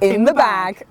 in the bag.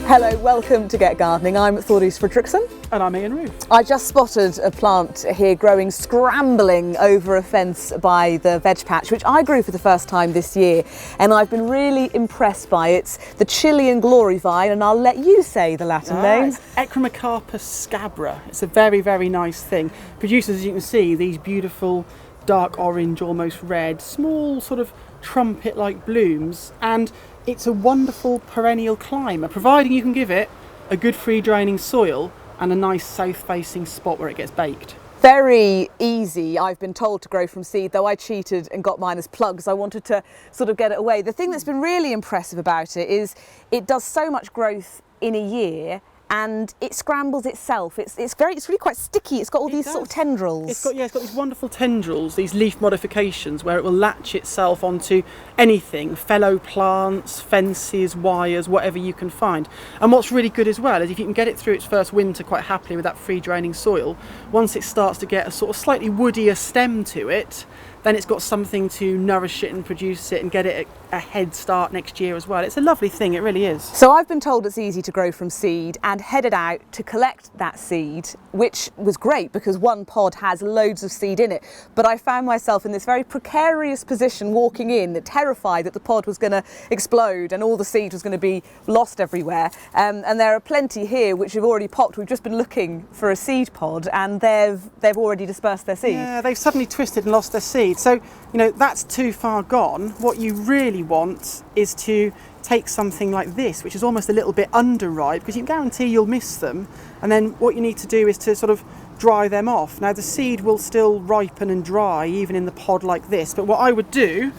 Hello, welcome to Get Gardening. I'm Thordis Fredrickson. And I'm Ian Ruth. I just spotted a plant here growing, scrambling over a fence by the veg patch, which I grew for the first time this year. And I've been really impressed by it. It's the Chilean Glory Vine, and I'll let you say the Latin name. Echromycarpus scabra. It's a very, very nice thing. Produces, as you can see, these beautiful dark orange, almost red, small sort of trumpet-like blooms. And it's a wonderful perennial climber, providing you can give it a good free draining soil and a nice south-facing spot where it gets baked. Very easy, I've been told, to grow from seed, though I cheated and got mine as plugs. I wanted to sort of get it away. The thing that's been really impressive about it is it does so much growth in a year, and it scrambles itself. It's really quite sticky. It's got all these sort of tendrils. It's got these wonderful tendrils, these leaf modifications, where it will latch itself onto anything, fellow plants, fences, wires, whatever you can find. And what's really good as well is if you can get it through its first winter quite happily with that free draining soil, once it starts to get a sort of slightly woodier stem to it, then it's got something to nourish it and produce it and get it a head start next year as well. It's a lovely thing, it really is. So I've been told it's easy to grow from seed and headed out to collect that seed, which was great because one pod has loads of seed in it. But I found myself in this very precarious position walking in, terrified that the pod was going to explode and all the seed was going to be lost everywhere. And there are plenty here which have already popped. We've just been looking for a seed pod and they've already dispersed their seed. Yeah, they've suddenly twisted and lost their seed. So, you know, that's too far gone. What you really want is to take something like this, which is almost a little bit underripe, because you can guarantee you'll miss them. And then what you need to do is to sort of dry them off. Now, the seed will still ripen and dry even in the pod like this. But what I would do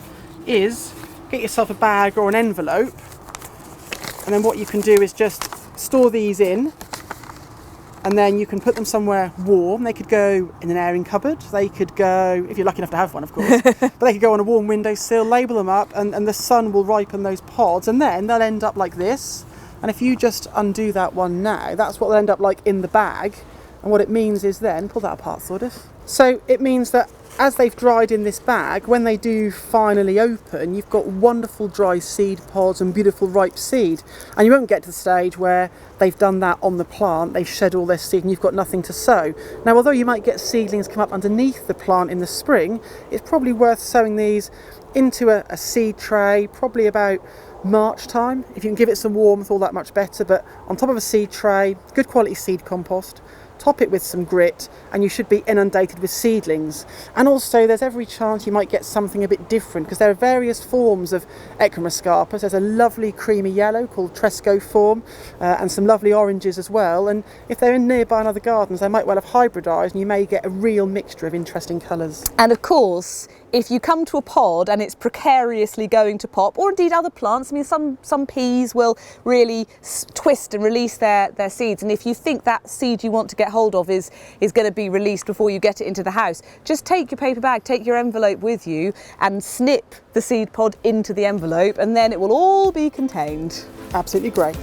is get yourself a bag or an envelope. And then what you can do is just store these in. And then you can put them somewhere warm. They could go in an airing cupboard. They could go, if you're lucky enough to have one, of course, but they could go on a warm windowsill, label them up, and the sun will ripen those pods, and then they'll end up like this. And if you just undo that one now, that's what they'll end up like in the bag. And what it means is then, pull that apart, Thordis. So it means that as they've dried in this bag, when they do finally open, you've got wonderful dry seed pods and beautiful ripe seed. And you won't get to the stage where they've done that on the plant, they've shed all their seed and you've got nothing to sow. Now, although you might get seedlings come up underneath the plant in the spring, it's probably worth sowing these into a seed tray, probably about March time. If you can give it some warmth, all that much better. But on top of a seed tray, good quality seed compost, top it with some grit, and you should be inundated with seedlings. And also there's every chance you might get something a bit different, because there are various forms of Echromycarpus. There's a lovely creamy yellow called Tresco form, and some lovely oranges as well. And if they're in nearby in other gardens, they might well have hybridised, and you may get a real mixture of interesting colours. And of course, if you come to a pod and it's precariously going to pop, or indeed other plants, I mean some peas will really twist and release their seeds, and if you think that seed you want to get hold of is going to be released before you get it into the house, just take your paper bag, take your envelope with you and snip the seed pod into the envelope, and then it will all be contained. Absolutely great.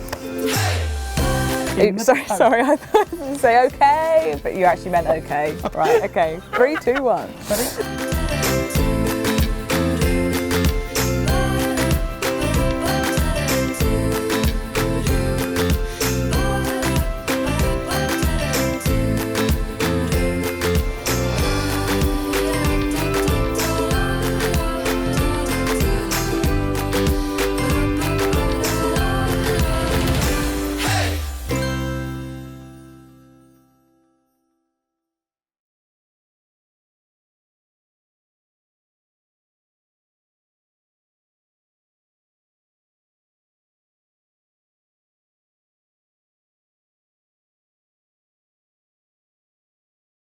Oops, sorry, I thought you say okay, but you actually meant okay. Right, okay, 3, 2, 1. Ready?